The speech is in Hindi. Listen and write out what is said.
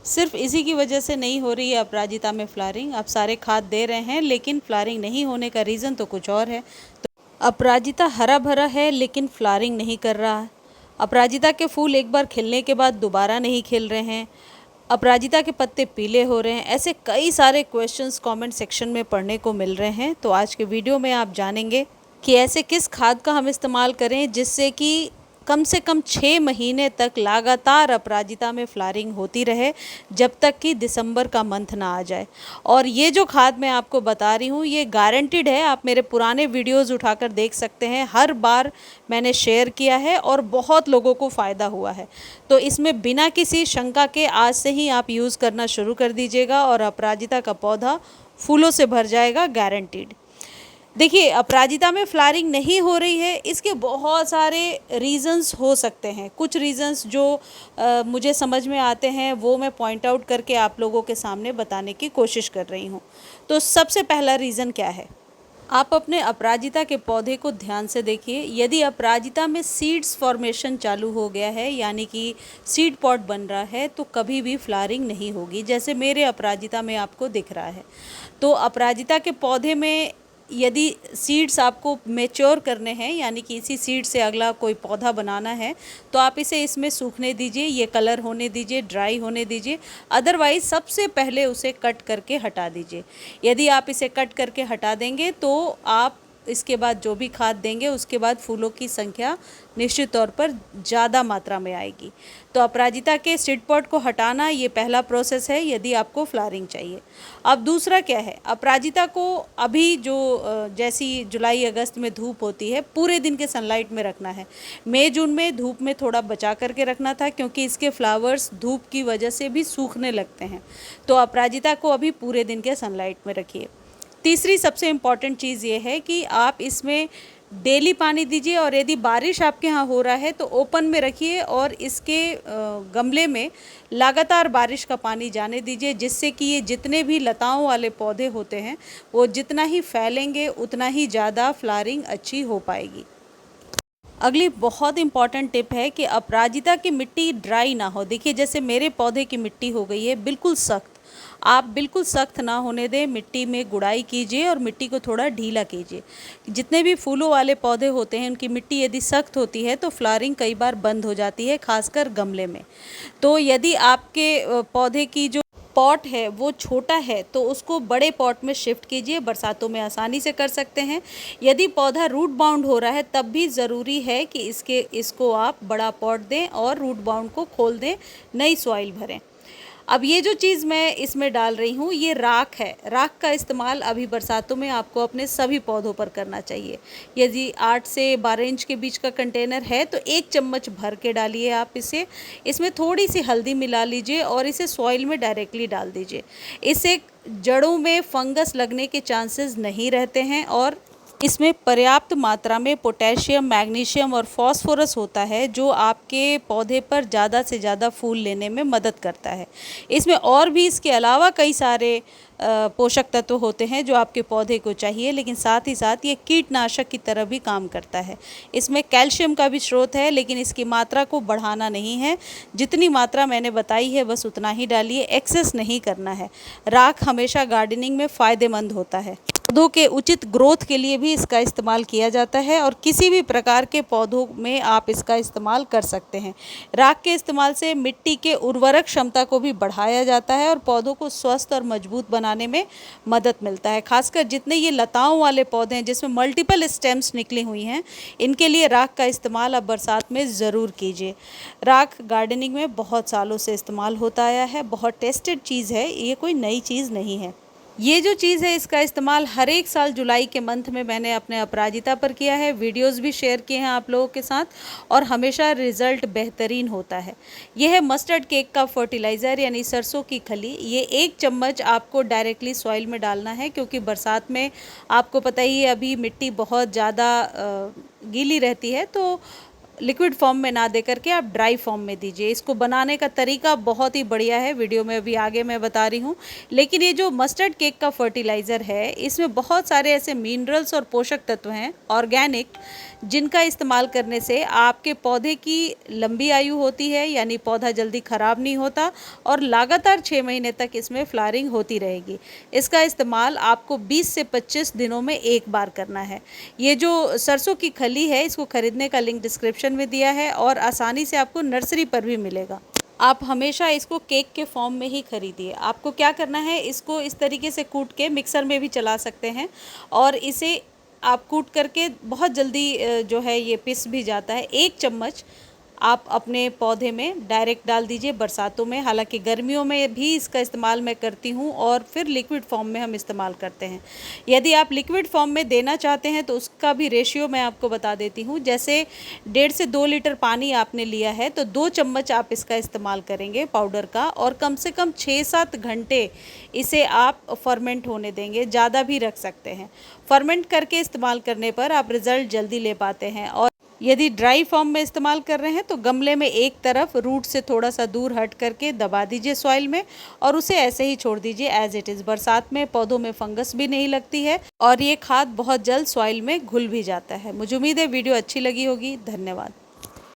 सिर्फ इसी की वजह से नहीं हो रही है अपराजिता में फ्लावरिंग। आप सारे खाद दे रहे हैं लेकिन फ्लावरिंग नहीं होने का रीज़न तो कुछ और है। तो अपराजिता हरा भरा है लेकिन फ्लावरिंग नहीं कर रहा है। अपराजिता के फूल एक बार खिलने के बाद दोबारा नहीं खिल रहे हैं। अपराजिता के पत्ते पीले हो रहे हैं। ऐसे कई सारे क्वेश्चंस कमेंट सेक्शन में पढ़ने को मिल रहे हैं। तो आज के वीडियो में आप जानेंगे कि ऐसे किस खाद का हम इस्तेमाल करें जिससे कि कम से कम 6 महीने तक लगातार अपराजिता में फ्लावरिंग होती रहे, जब तक कि दिसंबर का मंथ ना आ जाए। और ये जो खाद मैं आपको बता रही हूँ ये गारंटीड है। आप मेरे पुराने वीडियोस उठाकर देख सकते हैं, हर बार मैंने शेयर किया है और बहुत लोगों को फ़ायदा हुआ है। तो इसमें बिना किसी शंका के आज से ही आप यूज़ करना शुरू कर दीजिएगा और अपराजिता का पौधा फूलों से भर जाएगा, गारंटीड। देखिए, अपराजिता में फ्लावरिंग नहीं हो रही है, इसके बहुत सारे रीज़न्स हो सकते हैं। कुछ रीज़न्स जो मुझे समझ में आते हैं वो मैं पॉइंट आउट करके आप लोगों के सामने बताने की कोशिश कर रही हूँ। तो सबसे पहला रीज़न क्या है, आप अपने अपराजिता के पौधे को ध्यान से देखिए। यदि अपराजिता में सीड्स फॉर्मेशन चालू हो गया है, यानी कि सीड पॉट बन रहा है, तो कभी भी फ्लावरिंग नहीं होगी, जैसे मेरे अपराजिता में आपको दिख रहा है। तो अपराजिता के पौधे में यदि सीड्स आपको मैच्योर करने हैं, यानी कि इसी सीड से अगला कोई पौधा बनाना है, तो आप इसे इसमें सूखने दीजिए, ये कलर होने दीजिए, ड्राई होने दीजिए। अदरवाइज़ सबसे पहले उसे कट करके हटा दीजिए। यदि आप इसे कट करके हटा देंगे तो आप इसके बाद जो भी खाद देंगे उसके बाद फूलों की संख्या निश्चित तौर पर ज़्यादा मात्रा में आएगी। तो अपराजिता के सीड पॉट को हटाना ये पहला प्रोसेस है यदि आपको फ्लावरिंग चाहिए। अब दूसरा क्या है, अपराजिता को अभी जो जैसी जुलाई अगस्त में धूप होती है, पूरे दिन के सनलाइट में रखना है। मई जून में धूप में थोड़ा बचा करके रखना था, क्योंकि इसके फ्लावर्स धूप की वजह से भी सूखने लगते हैं। तो अपराजिता को अभी पूरे दिन के सनलाइट में रखिए। तीसरी सबसे इम्पॉर्टेंट चीज़ ये है कि आप इसमें डेली पानी दीजिए, और यदि बारिश आपके यहाँ हो रहा है तो ओपन में रखिए और इसके गमले में लगातार बारिश का पानी जाने दीजिए, जिससे कि ये जितने भी लताओं वाले पौधे होते हैं वो जितना ही फैलेंगे उतना ही ज़्यादा फ्लावरिंग अच्छी हो पाएगी। अगली बहुत इंपॉर्टेंट टिप है कि अपराजिता की मिट्टी ड्राई ना हो। देखिए, जैसे मेरे पौधे की मिट्टी हो गई है बिल्कुल सख्त, आप बिल्कुल सख्त ना होने दें। मिट्टी में गुड़ाई कीजिए और मिट्टी को थोड़ा ढीला कीजिए। जितने भी फूलों वाले पौधे होते हैं उनकी मिट्टी यदि सख्त होती है तो फ्लावरिंग कई बार बंद हो जाती है, खासकर गमले में। तो यदि आपके पौधे की जो पॉट है वो छोटा है तो उसको बड़े पॉट में शिफ्ट कीजिए, बरसातों में आसानी से कर सकते हैं। यदि पौधा रूट बाउंड हो रहा है तब भी ज़रूरी है कि इसको आप बड़ा पॉट दें और रूट बाउंड को खोल दें, नई सॉइल भरें। अब ये जो चीज़ मैं इसमें डाल रही हूँ ये राख है। राख का इस्तेमाल अभी बरसातों में आपको अपने सभी पौधों पर करना चाहिए। यदि 8 से 12 इंच के बीच का कंटेनर है तो 1 चम्मच भर के डालिए आप इसे। इसमें थोड़ी सी हल्दी मिला लीजिए और इसे सॉइल में डायरेक्टली डाल दीजिए। इससे जड़ों में फंगस लगने के चांसेस नहीं रहते हैं और इसमें पर्याप्त मात्रा में पोटेशियम, मैग्नीशियम और फास्फोरस होता है, जो आपके पौधे पर ज़्यादा से ज़्यादा फूल लेने में मदद करता है। इसमें और भी इसके अलावा कई सारे पोषक तत्व होते हैं जो आपके पौधे को चाहिए, लेकिन साथ ही साथ ये कीटनाशक की तरह भी काम करता है। इसमें कैल्शियम का भी स्रोत है, लेकिन इसकी मात्रा को बढ़ाना नहीं है। जितनी मात्रा मैंने बताई है बस उतना ही डालिए, एक्सेस नहीं करना है। राख हमेशा गार्डनिंग में फ़ायदेमंद होता है। पौधों के उचित ग्रोथ के लिए भी इसका इस्तेमाल किया जाता है और किसी भी प्रकार के पौधों में आप इसका इस्तेमाल कर सकते हैं। राख के इस्तेमाल से मिट्टी के उर्वरक क्षमता को भी बढ़ाया जाता है और पौधों को स्वस्थ और मजबूत बनाने में मदद मिलता है। खासकर जितने ये लताओं वाले पौधे हैं जिसमें मल्टीपल स्टेम्स निकली हुई हैं, इनके लिए राख का इस्तेमाल अब बरसात में ज़रूर कीजिए। राख गार्डनिंग में बहुत सालों से इस्तेमाल होता आया है, बहुत टेस्टेड चीज़ है, ये कोई नई चीज़ नहीं है। ये जो चीज़ है इसका इस्तेमाल हर एक साल जुलाई के मंथ में मैंने अपने अपराजिता पर किया है, वीडियोस भी शेयर किए हैं आप लोगों के साथ, और हमेशा रिज़ल्ट बेहतरीन होता है। यह है मस्टर्ड केक का फर्टिलाइज़र यानी सरसों की खली। ये 1 चम्मच आपको डायरेक्टली सॉइल में डालना है, क्योंकि बरसात में आपको पता ही है अभी मिट्टी बहुत ज़्यादा गीली रहती है, तो लिक्विड फॉर्म में ना दे करके आप ड्राई फॉर्म में दीजिए। इसको बनाने का तरीका बहुत ही बढ़िया है, वीडियो में अभी आगे मैं बता रही हूँ। लेकिन ये जो मस्टर्ड केक का फर्टिलाइज़र है, इसमें बहुत सारे ऐसे मिनरल्स और पोषक तत्व हैं ऑर्गेनिक, जिनका इस्तेमाल करने से आपके पौधे की लंबी आयु होती है, यानी पौधा जल्दी ख़राब नहीं होता और लगातार 6 महीने तक इसमें फ्लावरिंग होती रहेगी। इसका इस्तेमाल आपको 20 से 25 दिनों में एक बार करना है। ये जो सरसों की खली है, इसको खरीदने का लिंक डिस्क्रिप्शन में दिया है और आसानी से आपको नर्सरी पर भी मिलेगा। आप हमेशा इसको केक के फॉर्म में ही खरीदिए। आपको क्या करना है, इसको इस तरीके से कूट के मिक्सर में भी चला सकते हैं और इसे आप कूट करके बहुत जल्दी जो है ये पिस भी जाता है। 1 चम्मच आप अपने पौधे में डायरेक्ट डाल दीजिए बरसातों में। हालांकि गर्मियों में भी इसका इस्तेमाल मैं करती हूँ और फिर लिक्विड फॉर्म में हम इस्तेमाल करते हैं। यदि आप लिक्विड फॉर्म में देना चाहते हैं तो उसका भी रेशियो मैं आपको बता देती हूँ। जैसे 1.5 से 2 लीटर पानी आपने लिया है तो 2 चम्मच आप इसका इस्तेमाल करेंगे पाउडर का, और कम से कम 6-7 घंटे इसे आप फर्मेंट होने देंगे, ज़्यादा भी रख सकते हैं। फर्मेंट करके इस्तेमाल करने पर आप रिज़ल्ट जल्दी ले पाते हैं। और यदि ड्राई फॉर्म में इस्तेमाल कर रहे हैं तो गमले में एक तरफ रूट से थोड़ा सा दूर हट करके दबा दीजिए सॉइल में और उसे ऐसे ही छोड़ दीजिए एज इट इज़। बरसात में पौधों में फंगस भी नहीं लगती है और ये खाद बहुत जल्द सॉइल में घुल भी जाता है। मुझे उम्मीद है वीडियो अच्छी लगी होगी। धन्यवाद।